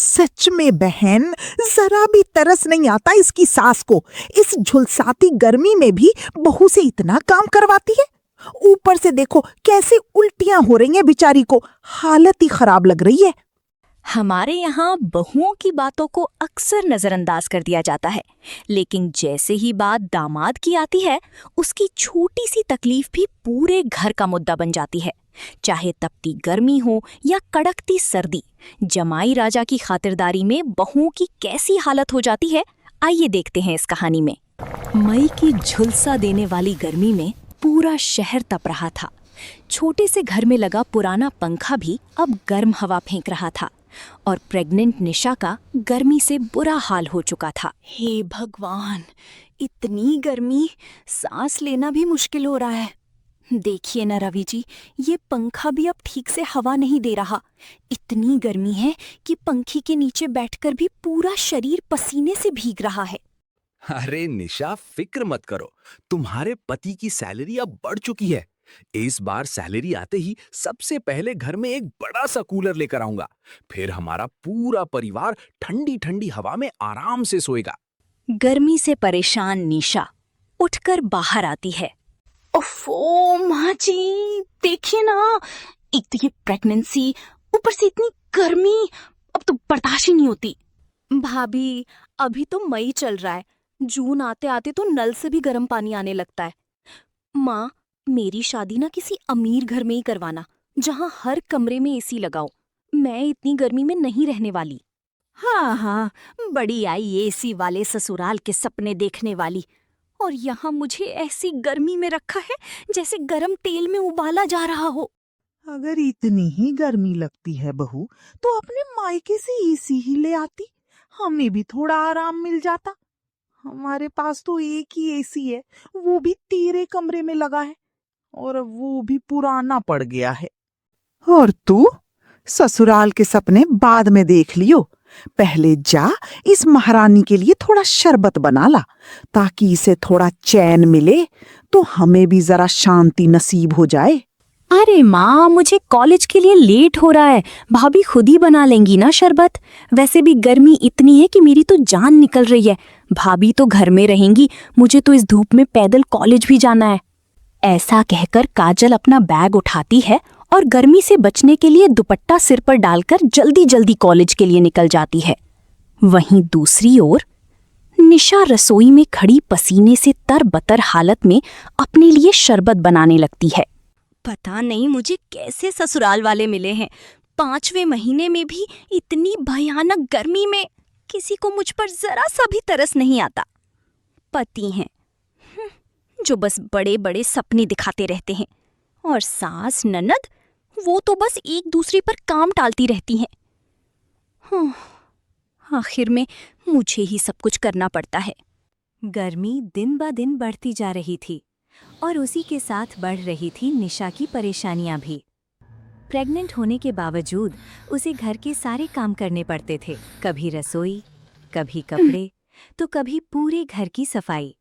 सच में बहन, जरा भी तरस नहीं आता इसकी सास को। इस झुलसाती गर्मी में भी बहू से इतना काम करवाती है। ऊपर से देखो कैसे उल्टियां हो रही हैं बेचारी को, हालत ही खराब लग रही है। हमारे यहाँ बहुओं की बातों को अक्सर नजरअंदाज कर दिया जाता है, लेकिन जैसे ही बात दामाद की आती है, उसकी छोटी सी तकलीफ भी पूरे घर का मुद्दा बन जाती है। चाहे तपती गर्मी हो या कड़कती सर्दी, जमाई राजा की खातिरदारी में बहुओं की कैसी हालत हो जाती है, आइए देखते हैं इस कहानी में। मई की झुलसा देने वाली गर्मी में पूरा शहर तप रहा था। छोटे से घर में लगा पुराना पंखा भी अब गर्म हवा फेंक रहा था और प्रेग्नेंट निशा का गर्मी से बुरा हाल हो चुका था। हे भगवान, इतनी गर्मी, सांस लेना भी मुश्किल हो रहा है। देखिए ना रवि जी, ये पंखा भी अब ठीक से हवा नहीं दे रहा। इतनी गर्मी है कि पंखे के नीचे बैठकर भी पूरा शरीर पसीने से भीग रहा है। अरे निशा, फिक्र मत करो, तुम्हारे पति की सैलरी अब बढ़ चुकी है। इस बार सैलरी आते ही सबसे पहले घर में एक बड़ा सा कूलर लेकर आऊंगा। फिर हमारा पूरा परिवार ठंडी ठंडी हवा में आराम से सोएगा। गर्मी से परेशान निशा उठकर बाहर आती है। ओफो माँ जी, देखिए ना, एक तो ये प्रेगनेंसी, ऊपर से इतनी गर्मी, अब तो बर्दाश्त ही नहीं होती। भाभी, अभी तो मई चल रहा है, जून आते आते तो नल से भी गर्म पानी आने लगता है। माँ, मेरी शादी ना किसी अमीर घर में ही करवाना, जहाँ हर कमरे में एसी लगाओ। मैं इतनी गर्मी में नहीं रहने वाली। हाँ हाँ, बड़ी आई एसी वाले ससुराल के सपने देखने वाली, और यहाँ मुझे ऐसी गर्मी में रखा है जैसे गरम तेल में उबाला जा रहा हो। अगर इतनी ही गर्मी लगती है बहू, तो अपने मायके से एसी ही ले आती, हमें भी थोड़ा आराम मिल जाता। हमारे पास तो एक ही एसी है, वो भी तेरे कमरे में लगा है, और वो भी पुराना पड़ गया है। और तू ससुराल के सपने बाद में देख लियो। पहले जा इस महारानी के लिए थोड़ा शरबत बना ला, ताकि इसे थोड़ा चैन मिले, तो हमें भी जरा शांति नसीब हो जाए। अरे माँ, मुझे कॉलेज के लिए लेट हो रहा है, भाभी खुद ही बना लेंगी ना शरबत। वैसे भी गर्मी इतनी है कि मेरी तो जान निकल रही है। भाभी तो घर में रहेंगी, मुझे तो इस धूप में पैदल कॉलेज भी जाना है। ऐसा कहकर काजल अपना बैग उठाती है और गर्मी से बचने के लिए दुपट्टा सिर पर डालकर जल्दी जल्दी कॉलेज के लिए निकल जाती है। वहीं दूसरी ओर निशा रसोई में खड़ी पसीने से तरबतर हालत में अपने लिए शरबत बनाने लगती है। पता नहीं मुझे कैसे ससुराल वाले मिले हैं, 5वें महीने में भी इतनी भयानक गर्मी में किसी को मुझ पर जरा सा भी तरस नहीं आता। पति हैं जो बस बड़े बड़े सपने दिखाते रहते हैं, और सास ननद, वो तो बस एक दूसरे पर काम टालती रहती हैं। आखिर में मुझे ही सब कुछ करना पड़ता है। गर्मी दिन ब दिन बढ़ती जा रही थी और उसी के साथ बढ़ रही थी निशा की परेशानियां भी। प्रेग्नेंट होने के बावजूद उसे घर के सारे काम करने पड़ते थे, कभी रसोई, कभी कपड़े, तो कभी पूरे घर की सफाई।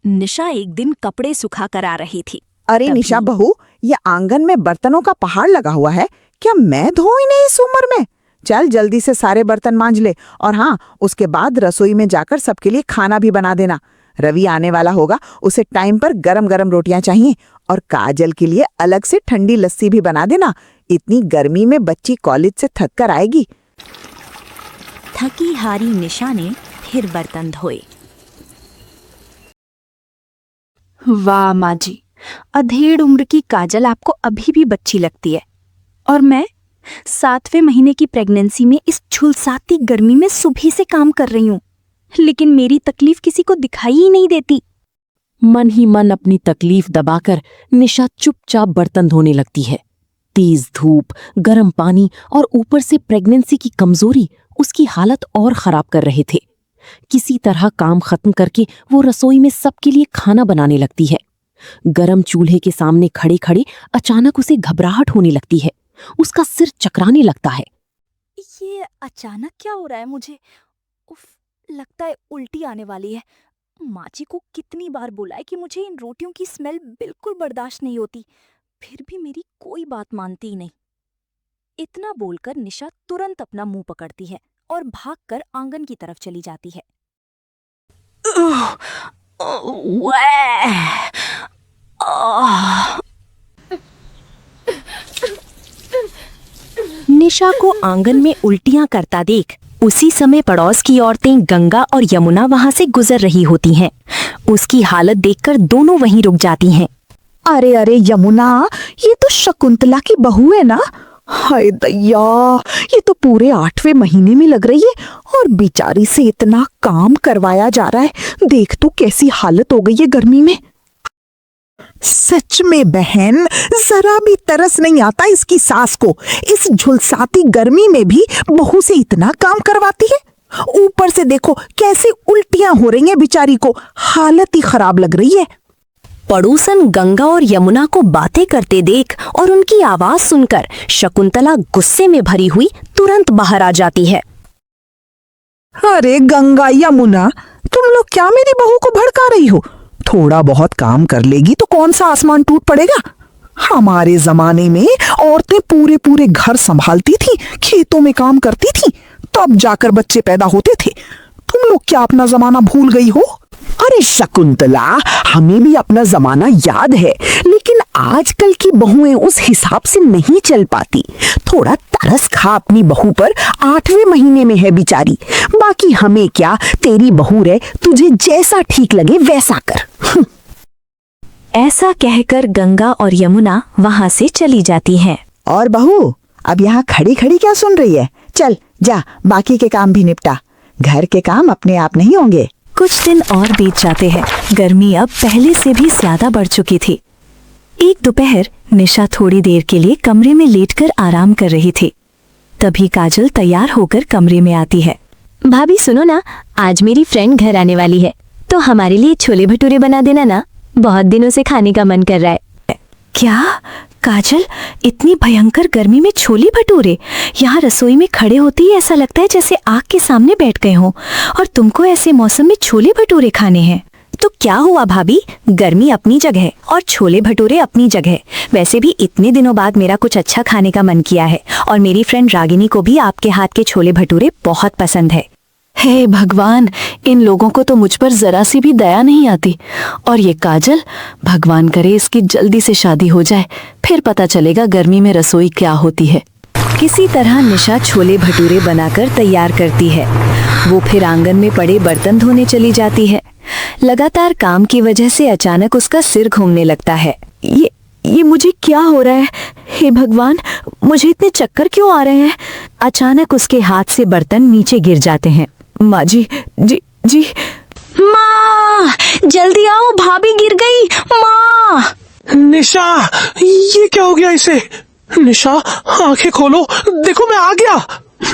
निशा एक दिन कपड़े सुखा कर आ रही थी। अरे निशा बहू, ये आंगन में बर्तनों का पहाड़ लगा हुआ है, क्या मैं धोऊं इन्हें इस उम्र में? चल जल्दी से सारे बर्तन मांज ले, और हाँ, उसके बाद रसोई में जाकर सबके लिए खाना भी बना देना। रवि आने वाला होगा, उसे टाइम पर गरम गरम रोटियां चाहिए, और काजल के लिए अलग से ठंडी लस्सी भी बना देना। इतनी गर्मी में बच्ची कॉलेज से थक कर आएगी। थकी हारी निशा ने फिर बर्तन धोए। वाह माँ जी, अधेड़ उम्र की काजल आपको अभी भी बच्ची लगती है, और मैं 7वें महीने की प्रेगनेंसी में इस झुलसाती गर्मी में सुबह से काम कर रही हूँ, लेकिन मेरी तकलीफ किसी को दिखाई ही नहीं देती। मन ही मन अपनी तकलीफ दबाकर निशा चुपचाप बर्तन धोने लगती है। तेज धूप, गर्म पानी और ऊपर से प्रेगनेंसी की कमजोरी उसकी हालत और खराब कर रहे थे। किसी तरह काम खत्म करके वो रसोई में सबके लिए खाना बनाने लगती है। गरम चूल्हे के सामने खड़े खड़े अचानक उसे घबराहट होने लगती है। उसका सिर चकराने लगता है। ये अचानक क्या हो रहा है मुझे? उफ, लगता है उल्टी आने वाली है। माँ जी को कितनी बार बोला है कि मुझे इन रोटियों की स्मेल बिल्कुल बर्दाश्त नहीं होती, फिर भी मेरी कोई बात मानती ही नहीं। इतना बोलकर निशा तुरंत अपना मुंह पकड़ती है और भागकर आंगन की तरफ चली जाती है। निशा को आंगन में उल्टियां करता देख उसी समय पड़ोस की औरतें गंगा और यमुना वहां से गुजर रही होती हैं। उसकी हालत देखकर दोनों वहीं रुक जाती हैं। अरे अरे यमुना, ये तो शकुंतला की बहू है ना? हाय दैया, ये तो पूरे 8वें महीने में लग रही है और बेचारी से इतना काम करवाया जा रहा है। देख तो कैसी हालत हो गई है गर्मी में। सच में बहन, जरा भी तरस नहीं आता इसकी सास को। इस झुलसाती गर्मी में भी बहू से इतना काम करवाती है। ऊपर से देखो कैसे उल्टियां हो रही हैं बेचारी को, हालत ही खराब लग रही है। पड़ोसन गंगा और यमुना को बातें करते देख और उनकी आवाज सुनकर शकुंतला गुस्से में भरी हुई तुरंत बाहर आ जाती है। अरे गंगा यमुना, तुम लोग क्या मेरी बहू को भड़का रही हो? थोड़ा बहुत काम कर लेगी तो कौन सा आसमान टूट पड़ेगा? हमारे जमाने में औरतें पूरे पूरे घर संभालती थी, खेतों में काम करती थी, तब जाकर बच्चे पैदा होते थे। तुम लोग क्या अपना जमाना भूल गई हो? अरे शकुंतला, हमें भी अपना जमाना याद है, लेकिन आजकल की बहुएं उस हिसाब से नहीं चल पाती। थोड़ा तरस खा अपनी बहू पर, 8वें महीने में है बेचारी। बाकी हमें क्या, तेरी बहू रे, तुझे जैसा ठीक लगे वैसा कर। ऐसा कहकर गंगा और यमुना वहां से चली जाती हैं। और बहू, अब यहाँ खड़ी खड़ी क्या सुन रही है? चल जा, बाकी के काम भी निपटा। घर के काम अपने आप नहीं होंगे। कुछ दिन और बीत जाते हैं। गर्मी अब पहले से भी ज्यादा बढ़ चुकी थी। एक दोपहर निशा थोड़ी देर के लिए कमरे में लेटकर आराम कर रही थी। तभी काजल तैयार होकर कमरे में आती है। भाभी सुनो ना, आज मेरी फ्रेंड घर आने वाली है, तो हमारे लिए छोले भटूरे बना देना ना, बहुत दिनों से खाने का मन कर रहा है। क्या काजल, इतनी भयंकर गर्मी में छोले भटूरे? यहाँ रसोई में खड़े होते ही ऐसा लगता है जैसे आग के सामने बैठ गए हों, और तुमको ऐसे मौसम में छोले भटूरे खाने हैं? तो क्या हुआ भाभी, गर्मी अपनी जगह और छोले भटूरे अपनी जगह। वैसे भी इतने दिनों बाद मेरा कुछ अच्छा खाने का मन किया है, और मेरी फ्रेंड रागिनी को भी आपके हाथ के छोले भटूरे बहुत पसंद है। हे भगवान, इन लोगों को तो मुझ पर जरा सी भी दया नहीं आती। और ये काजल, भगवान करे इसकी जल्दी से शादी हो जाए, फिर पता चलेगा गर्मी में रसोई क्या होती है। किसी तरह निशा छोले भटूरे बनाकर तैयार करती है। वो फिर आंगन में पड़े बर्तन धोने चली जाती है। लगातार काम की वजह से अचानक उसका सिर घूमने लगता है। ये मुझे क्या हो रहा है? हे भगवान, मुझे इतने चक्कर क्यों आ रहे हैं? अचानक उसके हाथ से बर्तन नीचे गिर जाते हैं। माँ जी, जी। माँ, जल्दी आओ, भाभी गिर गई। माँ! निशा, ये क्या हो गया इसे? निशा, आंखें खोलो, देखो मैं आ गया।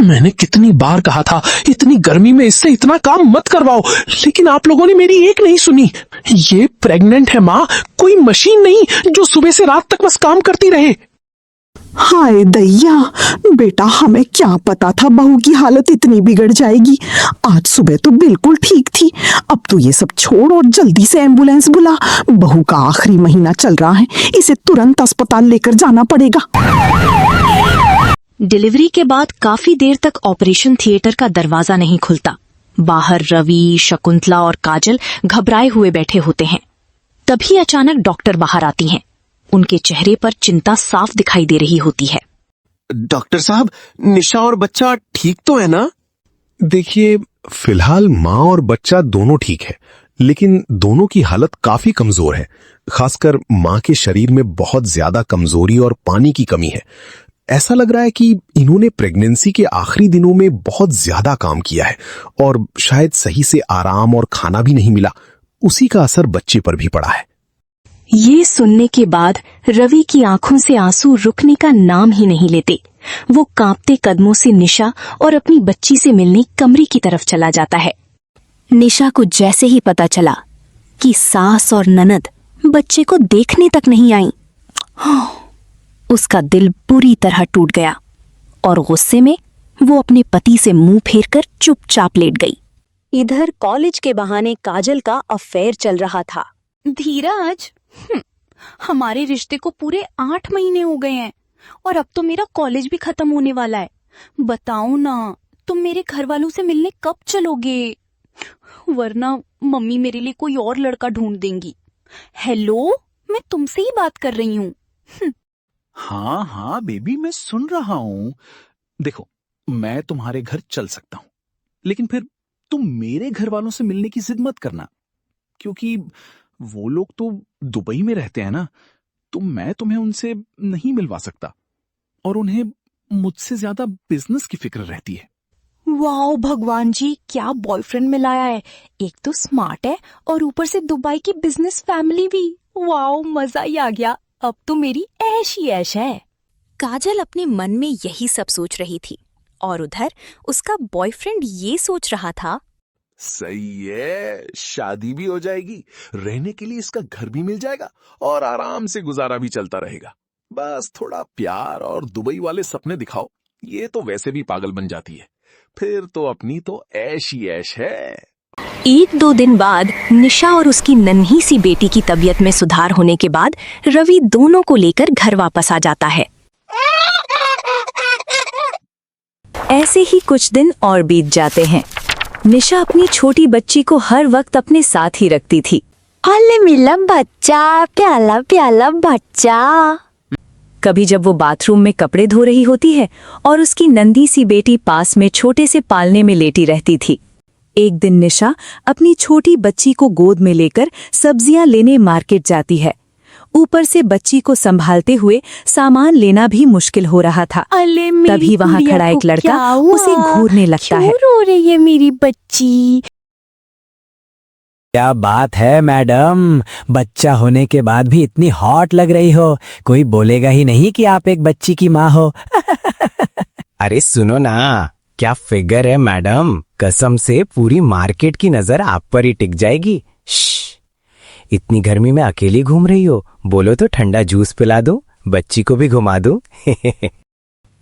मैंने कितनी बार कहा था इतनी गर्मी में इससे इतना काम मत करवाओ, लेकिन आप लोगों ने मेरी एक नहीं सुनी। ये प्रेग्नेंट है माँ, कोई मशीन नहीं जो सुबह से रात तक बस काम करती रहे। हाय दैया, बेटा हमें क्या पता था बहू की हालत इतनी बिगड़ जाएगी। आज सुबह तो बिल्कुल ठीक थी। अब तो ये सब छोड़ और जल्दी से एम्बुलेंस बुला। बहू का आखिरी महीना चल रहा है, इसे तुरंत अस्पताल लेकर जाना पड़ेगा। डिलीवरी के बाद काफी देर तक ऑपरेशन थिएटर का दरवाजा नहीं खुलता। बाहर रवि, शकुंतला और काजल घबराए हुए बैठे होते हैं। तभी अचानक डॉक्टर बाहर आती हैं। उनके चेहरे पर चिंता साफ दिखाई दे रही होती है। डॉक्टर साहब, निशा और बच्चा ठीक तो है ना? देखिए, फिलहाल माँ और बच्चा दोनों ठीक है, लेकिन दोनों की हालत काफी कमजोर है। खासकर माँ के शरीर में बहुत ज्यादा कमजोरी और पानी की कमी है। ऐसा लग रहा है कि इन्होंने प्रेगनेंसी के आखिरी दिनों में बहुत ज्यादा काम किया है और शायद सही से आराम और खाना भी नहीं मिला। उसी का असर बच्चे पर भी पड़ा है। ये सुनने के बाद रवि की आंखों से आंसू रुकने का नाम ही नहीं लेते। वो कांपते कदमों से निशा और अपनी बच्ची से मिलने कमरे की तरफ चला जाता है। निशा को जैसे ही पता चला कि सास और ननद बच्चे को देखने तक नहीं आई, उसका दिल बुरी तरह टूट गया और गुस्से में वो अपने पति से मुंह फेरकर चुपचाप लेट गई। इधर कॉलेज के बहाने काजल का अफेयर चल रहा था। धीरज, हमारे रिश्ते को पूरे 8 महीने हो गए हैं और अब तो मेरा कॉलेज भी खत्म होने वाला है। बताओ ना, तुम मेरे घर वालों से मिलने कब चलोगे? वरना मम्मी मेरे लिए कोई और लड़का ढूंढ देंगी। हेलो, मैं तुमसे ही बात कर रही हूँ। हाँ हाँ बेबी, मैं सुन रहा हूँ। देखो, मैं तुम्हारे घर चल सकता हूँ, लेकिन फिर तुम मेरे घर वालों से मिलने की जिद मत करना, क्योंकि वो लोग तो दुबई में रहते हैं ना, तो मैं तुम्हें उनसे नहीं मिलवा सकता, और उन्हें मुझसे ज्यादा बिजनेस की फिक्र रहती है। वाओ भगवान जी, क्या बॉयफ्रेंड मिलाया है। एक तो स्मार्ट है और ऊपर से दुबई की बिजनेस फैमिली भी। वाओ, मजा ही आ गया। अब तो मेरी ऐश ही ऐश है। काजल अपने मन में यही सब सोच रही थी और उधर उसका बॉयफ्रेंड ये सोच रहा था, सही है, शादी भी हो जाएगी, रहने के लिए इसका घर भी मिल जाएगा और आराम से गुजारा भी चलता रहेगा। बस थोड़ा प्यार और दुबई वाले सपने दिखाओ, ये तो वैसे भी पागल बन जाती है, फिर तो अपनी तो ऐश ही ऐश है। 1-2 दिन बाद निशा और उसकी नन्ही सी बेटी की तबीयत में सुधार होने के बाद रवि दोनों को लेकर घर वापस आ जाता है। ऐसे ही कुछ दिन और बीत जाते हैं। निशा अपनी छोटी बच्ची को हर वक्त अपने साथ ही रखती थी। अले मिला बच्चा, प्याला प्याला बच्चा। कभी जब वो बाथरूम में कपड़े धो रही होती है और उसकी नंदी सी बेटी पास में छोटे से पालने में लेटी रहती थी। एक दिन निशा अपनी छोटी बच्ची को गोद में लेकर सब्जियां लेने मार्केट जाती है। ऊपर से बच्ची को संभालते हुए सामान लेना भी मुश्किल हो रहा था। तभी वहां खड़ा एक लड़का उसे घूरने लगता है। रो रही है मेरी बच्ची। क्या बात है मैडम, बच्चा होने के बाद भी इतनी हॉट लग रही हो। कोई बोलेगा ही नहीं कि आप एक बच्ची की माँ हो। अरे सुनो ना, क्या फिगर है मैडम, कसम से पूरी मार्केट की नजर आप पर ही टिक जाएगी। इतनी गर्मी में अकेली घूम रही हो, बोलो तो ठंडा जूस पिला दूं, बच्ची को भी घुमा दूं।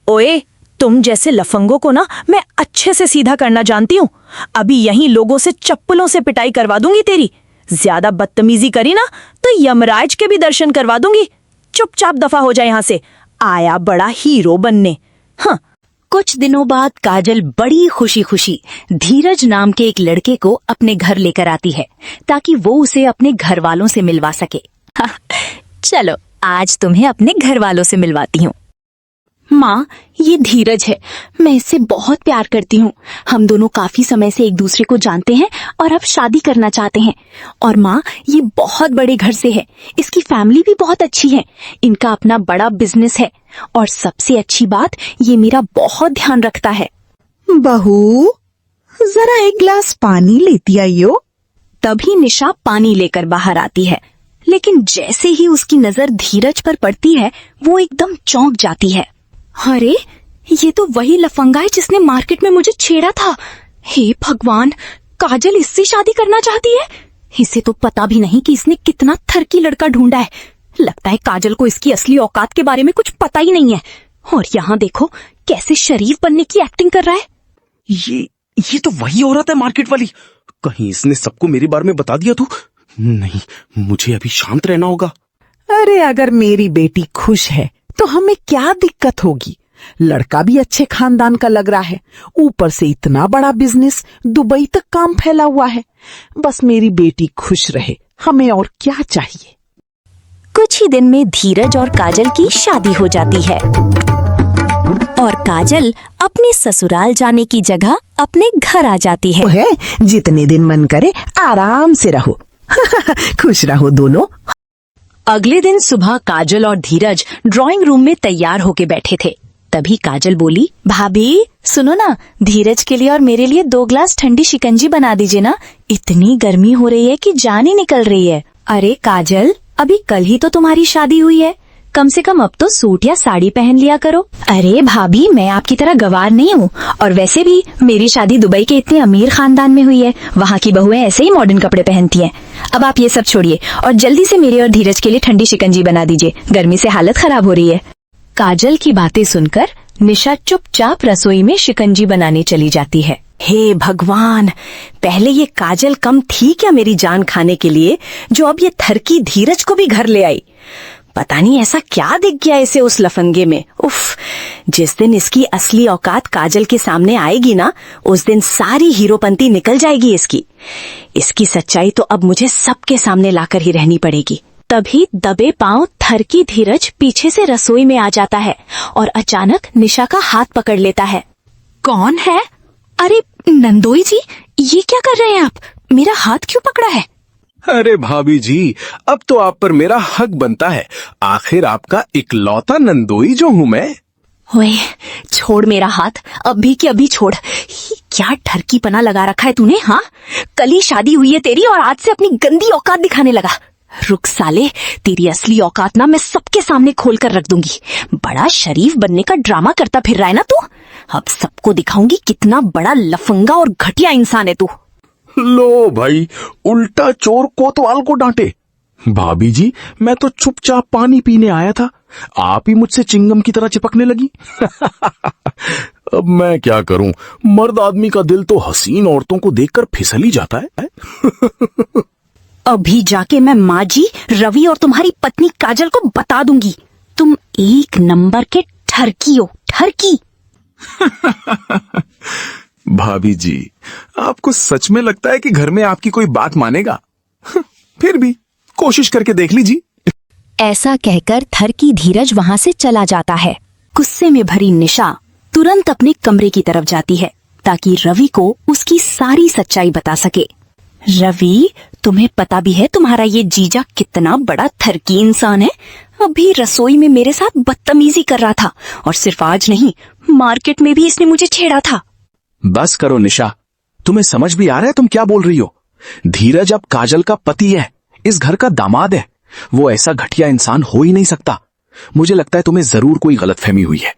ओए, तुम जैसे लफंगों को ना मैं अच्छे से सीधा करना जानती हूँ। अभी यहीं लोगों से चप्पलों से पिटाई करवा दूंगी तेरी। ज्यादा बदतमीजी करी ना तो यमराज के भी दर्शन करवा दूंगी। चुपचाप दफा हो जाए यहाँ से, आया बड़ा हीरो बनने। हाँ। कुछ दिनों बाद काजल बड़ी खुशी खुशी धीरज नाम के एक लड़के को अपने घर लेकर आती है ताकि वो उसे अपने घर वालों से मिलवा सके। चलो आज तुम्हें अपने घर वालों से मिलवाती हूँ। माँ, ये धीरज है, मैं इससे बहुत प्यार करती हूँ। हम दोनों काफी समय से एक दूसरे को जानते हैं और अब शादी करना चाहते हैं। और माँ, ये बहुत बड़े घर से है, इसकी फैमिली भी बहुत अच्छी है, इनका अपना बड़ा बिजनेस है और सबसे अच्छी बात, ये मेरा बहुत ध्यान रखता है। बहू, जरा एक गिलास पानी लेती आइयो। तभी निशा पानी लेकर बाहर आती है, लेकिन जैसे ही उसकी नजर धीरज पर पड़ती है, वो एकदम चौंक जाती है। अरे, ये तो वही लफंगा है जिसने मार्केट में मुझे छेड़ा था। हे भगवान, काजल इससे शादी करना चाहती है। इसे तो पता भी नहीं कि इसने कितना थरकी लड़का ढूंढा है। लगता है काजल को इसकी असली औकात के बारे में कुछ पता ही नहीं है। और यहाँ देखो कैसे शरीफ बनने की एक्टिंग कर रहा है। ये तो वही औरत है मार्केट वाली। कहीं इसने सबको मेरे बारे में बता दिया तो? नहीं, मुझे अभी शांत रहना होगा। अरे अगर मेरी बेटी खुश है तो हमें क्या दिक्कत होगी। लड़का भी अच्छे खानदान का लग रहा है, ऊपर से इतना बड़ा बिजनेस, दुबई तक काम फैला हुआ है। बस मेरी बेटी खुश रहे, हमें और क्या चाहिए। कुछ ही दिन में धीरज और काजल की शादी हो जाती है और काजल अपने ससुराल जाने की जगह अपने घर आ जाती है। जितने दिन मन करे आराम से रहो। खुश रहो दोनों। अगले दिन सुबह काजल और धीरज ड्राइंग रूम में तैयार होके बैठे थे। तभी काजल बोली, भाभी सुनो ना, धीरज के लिए और मेरे लिए 2 ग्लास ठंडी शिकंजी बना दीजिए ना। इतनी गर्मी हो रही है कि जान ही निकल रही है। अरे काजल, अभी कल ही तो तुम्हारी शादी हुई है, कम से कम अब तो सूट या साड़ी पहन लिया करो। अरे भाभी, मैं आपकी तरह गवार नहीं हूँ, और वैसे भी मेरी शादी दुबई के इतने अमीर खानदान में हुई है, वहाँ की बहुएं ऐसे ही मॉडर्न कपड़े पहनती हैं। अब आप ये सब छोड़िए और जल्दी से मेरे और धीरज के लिए ठंडी शिकंजी बना दीजिए, गर्मी से हालत खराब हो रही है। काजल की बातें सुनकर निशा चुपचाप रसोई में शिकंजी बनाने चली जाती है। हे भगवान, पहले ये काजल कम थी क्या मेरी जान खाने के लिए, जो अब ये थरकी धीरज को भी घर ले आई। पता नहीं ऐसा क्या दिख गया इसे उस लफंगे में। उफ, जिस दिन इसकी असली औकात काजल के सामने आएगी ना, उस दिन सारी हीरोपंती निकल जाएगी इसकी। इसकी सच्चाई तो अब मुझे सबके सामने लाकर ही रहनी पड़ेगी। तभी दबे पांव थरकी धीरज पीछे से रसोई में आ जाता है और अचानक निशा का हाथ पकड़ लेता है। कौन है? अरे नंदोई जी, ये क्या कर रहे हैं आप? मेरा हाथ क्यों पकड़ा है? अरे भाभी जी, अब तो आप पर मेरा हक बनता है। आखिर आपका इकलौता नंदोई जो हूँ मैं। ओए, छोड़ मेरा हाथ, अभी की अभी छोड़। क्या ठरकी पना लगा रखा है तूने? हाँ, कल ही शादी हुई है तेरी और आज से अपनी गंदी औकात दिखाने लगा। रुक साले, तेरी असली औकात ना मैं सबके सामने खोल कर रख दूंगी। बड़ा शरीफ बनने का ड्रामा करता फिर रहा है ना तू। अब सबको दिखाऊंगी कितना बड़ा लफंगा और घटिया इंसान है तू। लो भाई, उल्टा चोर कोतवाल को डांटे। भाभी जी, मैं तो चुपचाप पानी पीने आया था, आप ही मुझसे चिंगम की तरह चिपकने लगी। अब मैं क्या करूं, मर्द आदमी का दिल तो हसीन औरतों को देखकर फिसल ही जाता है। अभी जाके मैं माँ जी, रवि और तुम्हारी पत्नी काजल को बता दूंगी, तुम एक नंबर के ठरकी हो, ठरकी। भाभी जी, आपको सच में लगता है कि घर में आपकी कोई बात मानेगा? फिर भी कोशिश करके देख लीजिए। ऐसा कहकर थरकी धीरज वहां से चला जाता है। गुस्से में भरी निशा तुरंत अपने कमरे की तरफ जाती है ताकि रवि को उसकी सारी सच्चाई बता सके। रवि, तुम्हें पता भी है तुम्हारा ये जीजा कितना बड़ा थरकी इंसान है? अभी रसोई में मेरे साथ बदतमीजी कर रहा था और सिर्फ आज नहीं, मार्केट में भी इसने मुझे छेड़ा था। बस करो निशा, तुम्हें समझ भी आ रहा है तुम क्या बोल रही हो? धीरज अब काजल का पति है, इस घर का दामाद है। वो ऐसा घटिया इंसान हो ही नहीं सकता। मुझे लगता है तुम्हें जरूर कोई गलतफहमी हुई है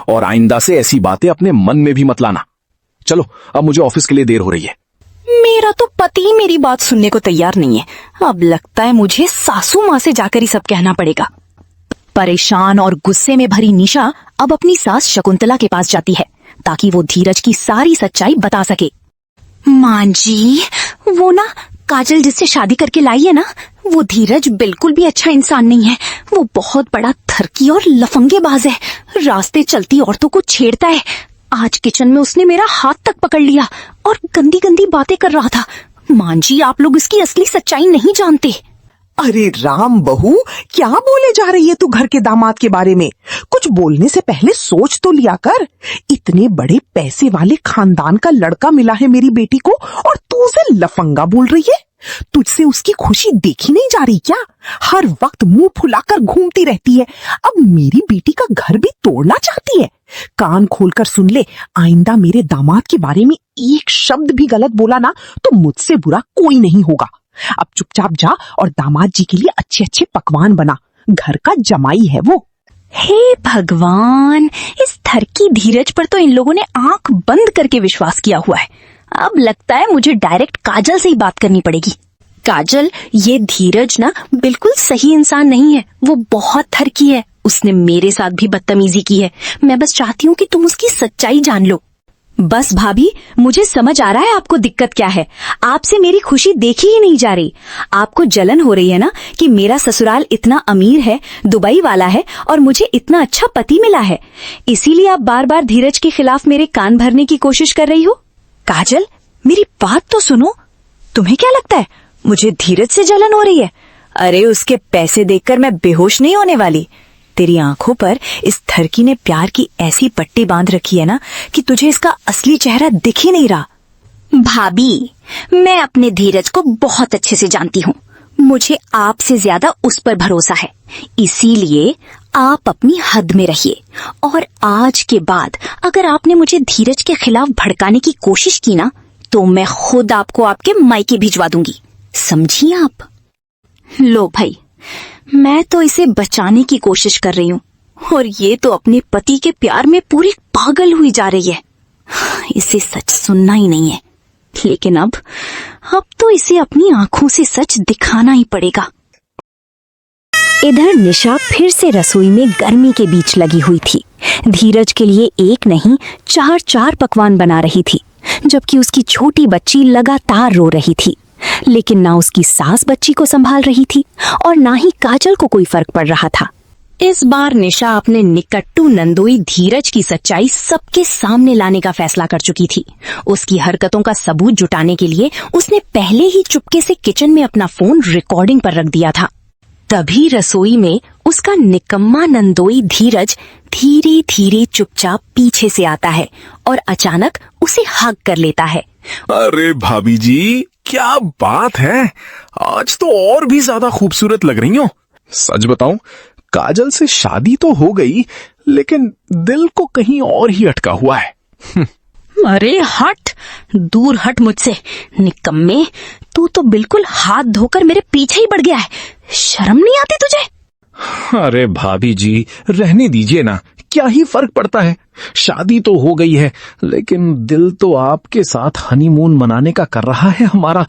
और आइंदा से ऐसी बातें अपने मन में भी मत लाना। चलो, अब मुझे ऑफिस के लिए देर हो रही है। मेरा तो पति मेरी बात सुनने को तैयार नहीं है। अब लगता है मुझे सासू माँ से जाकर ही सब कहना पड़ेगा। परेशान और गुस्से में भरी निशा अब अपनी सास शकुंतला के पास जाती है ताकि वो धीरज की सारी सच्चाई बता सके। माँ जी, वो ना काजल जिससे शादी करके लाई है ना, वो धीरज बिल्कुल भी अच्छा इंसान नहीं है। वो बहुत बड़ा थरकी और लफंगेबाज है, रास्ते चलती औरतों को छेड़ता है। आज किचन में उसने मेरा हाथ तक पकड़ लिया और गंदी गंदी बातें कर रहा था। माँ जी, आप लोग इसकी असली सच्चाई नहीं जानते। अरे राम बहू, क्या बोले जा रही है तू घर के दामाद के बारे में? कुछ बोलने से पहले सोच तो लिया कर। इतने बड़े पैसे वाले खानदान का लड़का मिला है मेरी बेटी को और तू उसे लफंगा बोल रही है? तुझसे उसकी खुशी देखी नहीं जा रही क्या? हर वक्त मुंह फुलाकर घूमती रहती है, अब मेरी बेटी का घर भी तोड़ना चाहती है। कान खोलकर सुन ले, आइंदा मेरे दामाद के बारे में एक शब्द भी गलत बोला ना तो मुझसे बुरा कोई नहीं होगा। अब चुपचाप जा और दामाद जी के लिए अच्छे अच्छे पकवान बना, घर का जमाई है वो। हे भगवान, इस थरकी धीरज पर तो इन लोगों ने आंख बंद करके विश्वास किया हुआ है। अब लगता है मुझे डायरेक्ट काजल से ही बात करनी पड़ेगी। काजल, ये धीरज ना बिल्कुल सही इंसान नहीं है, वो बहुत थरकी है। उसने मेरे साथ भी बदतमीजी की है। मैं बस चाहती हूँ कि तुम उसकी सच्चाई जान लो। बस भाभी, मुझे समझ आ रहा है आपको दिक्कत क्या है। आपसे मेरी खुशी देखी ही नहीं जा रही। आपको जलन हो रही है ना कि मेरा ससुराल इतना अमीर है, दुबई वाला है और मुझे इतना अच्छा पति मिला है, इसीलिए आप बार बार धीरज के खिलाफ मेरे कान भरने की कोशिश कर रही हो। काजल, मेरी बात तो सुनो। तुम्हें क्या लगता है मुझे धीरज से जलन हो रही है? अरे उसके पैसे देखकर मैं बेहोश नहीं होने वाली। तेरी आंखों पर इस थरकी ने प्यार की ऐसी पट्टी बांध रखी है ना कि तुझे इसका असली चेहरा दिख ही नहीं रहा। भाभी, मैं अपने धीरज को बहुत अच्छे से जानती हूँ। मुझे आपसे ज्यादा उस पर भरोसा है, इसीलिए आप अपनी हद में रहिए। और आज के बाद अगर आपने मुझे धीरज के खिलाफ भड़काने की कोशिश की ना तो मैं खुद आपको आपके मायके भिजवा दूंगी, समझिए आप। लो भाई, मैं तो इसे बचाने की कोशिश कर रही हूँ और ये तो अपने पति के प्यार में पूरी पागल हुई जा रही है। इसे सच सुनना ही नहीं है, लेकिन अब तो इसे अपनी आंखों से सच दिखाना ही पड़ेगा। इधर निशा फिर से रसोई में गर्मी के बीच लगी हुई थी। धीरज के लिए एक नहीं 4 पकवान बना रही थी, जबकि उसकी छोटी बच्ची लगातार रो रही थी। लेकिन ना उसकी सास बच्ची को संभाल रही थी और ना ही काजल को कोई फर्क पड़ रहा था। इस बार निशा अपने निकट्टू नंदोई धीरज की सच्चाई सबके सामने लाने का फैसला कर चुकी थी। उसकी हरकतों का सबूत जुटाने के लिए उसने पहले ही चुपके से किचन में अपना फोन रिकॉर्डिंग पर रख दिया था। तभी रसोई में उसका निकम्मा नंदोई धीरज धीरे धीरे चुपचाप पीछे से आता है और अचानक उसे हग कर लेता है। अरे भाभी जी, क्या बात है, आज तो और भी ज्यादा खूबसूरत लग रही हो। सच बताऊं, काजल से शादी तो हो गई, लेकिन दिल को कहीं और ही अटका हुआ है। अरे हट, दूर हट मुझसे निकम्मे, तू तो बिल्कुल हाथ धोकर मेरे पीछे ही बढ़ गया है। शर्म नहीं आती तुझे? अरे भाभी जी, रहने दीजिए ना, क्या ही फर्क पड़ता है। शादी तो हो गई है, लेकिन दिल तो आपके साथ हनीमून मनाने का कर रहा है हमारा।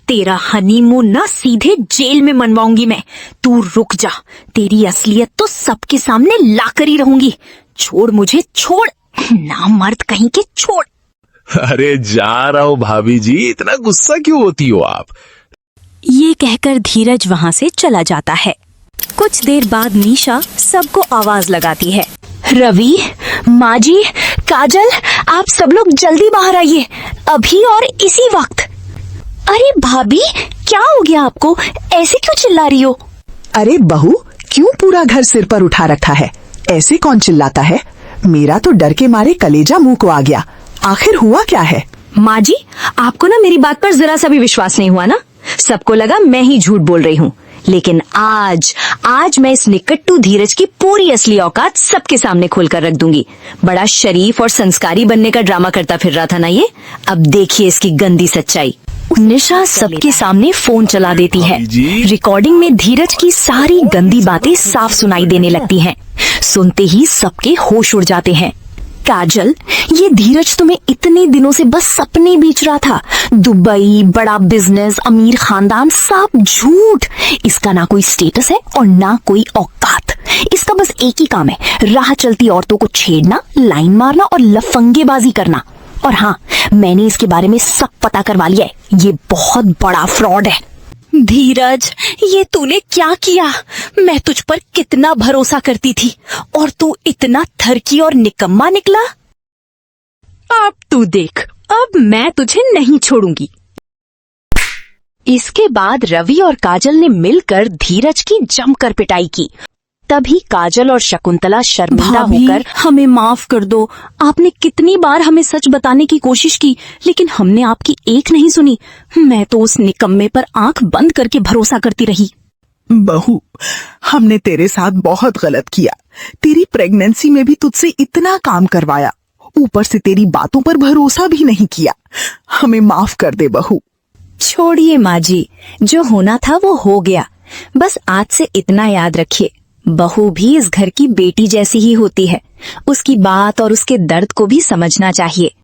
तेरा हनीमून ना सीधे जेल में मनवाऊंगी मैं। तू रुक जा, तेरी असलियत तो सबके सामने लाकर ही रहूंगी। छोड़ मुझे, छोड़, ना मर्द कहीं के, छोड़। अरे जा रहा हूं भाभी जी, इतना गुस्सा क्यों होती हो आप? ये कहकर धीरज वहां से चला जाता है। कुछ देर बाद निशा सबको आवाज लगाती है। रवि, माँ जी, काजल, आप सब लोग जल्दी बाहर आइए, अभी और इसी वक्त। अरे भाभी, क्या हो गया आपको? ऐसे क्यों चिल्ला रही हो? अरे बहू, क्यों पूरा घर सिर पर उठा रखा है? ऐसे कौन चिल्लाता है? मेरा तो डर के मारे कलेजा मुंह को आ गया। आखिर हुआ क्या है? माँ जी, आपको ना मेरी बात पर जरा सा भी विश्वास नहीं हुआ ना? सबको लगा मैं ही झूठ बोल रही हूँ, लेकिन आज मैं इस निकट्टू धीरज की पूरी असली औकात सबके सामने खोलकर रख दूंगी। बड़ा शरीफ और संस्कारी बनने का ड्रामा करता फिर रहा था ना ये, अब देखिए इसकी गंदी सच्चाई। निशा सबके सामने फोन चला देती है। रिकॉर्डिंग में धीरज की सारी गंदी बातें साफ सुनाई देने लगती हैं। सुनते ही सबके होश उड़ जाते हैं। काजल, ये धीरज तुम्हें इतने दिनों से बस सपने बेच रहा था। दुबई, बड़ा बिजनेस, अमीर खानदान, सब झूठ। इसका ना कोई स्टेटस है और ना कोई औकात। इसका बस एक ही काम है, राह चलती औरतों को छेड़ना, लाइन मारना और लफंगेबाजी करना। और हाँ, मैंने इसके बारे में सब पता करवा लिया है। ये बहुत बड़ा फ्रॉड है। धीरज, ये तूने क्या किया? मैं तुझ पर कितना भरोसा करती थी और तू इतना थरकी और निकम्मा निकला। अब तू देख, अब मैं तुझे नहीं छोड़ूंगी। इसके बाद रवि और काजल ने मिलकर धीरज की जमकर पिटाई की। तभी काजल और शकुंतला शर्मिंदा होकर, हमें माफ कर दो, आपने कितनी बार हमें सच बताने की कोशिश की, लेकिन हमने आपकी एक नहीं सुनी। मैं तो उस निकम्मे पर आंख बंद करके भरोसा करती रही। बहू, हमने तेरे साथ बहुत गलत किया। तेरी प्रेगनेंसी में भी तुझसे इतना काम करवाया, ऊपर से तेरी बातों पर भरोसा भी नहीं किया। हमें माफ कर दे बहू। छोड़िए माँ जी, जो होना था वो हो गया। बस आज से इतना याद रखिए, बहू भी इस घर की बेटी जैसी ही होती है। उसकी बात और उसके दर्द को भी समझना चाहिए।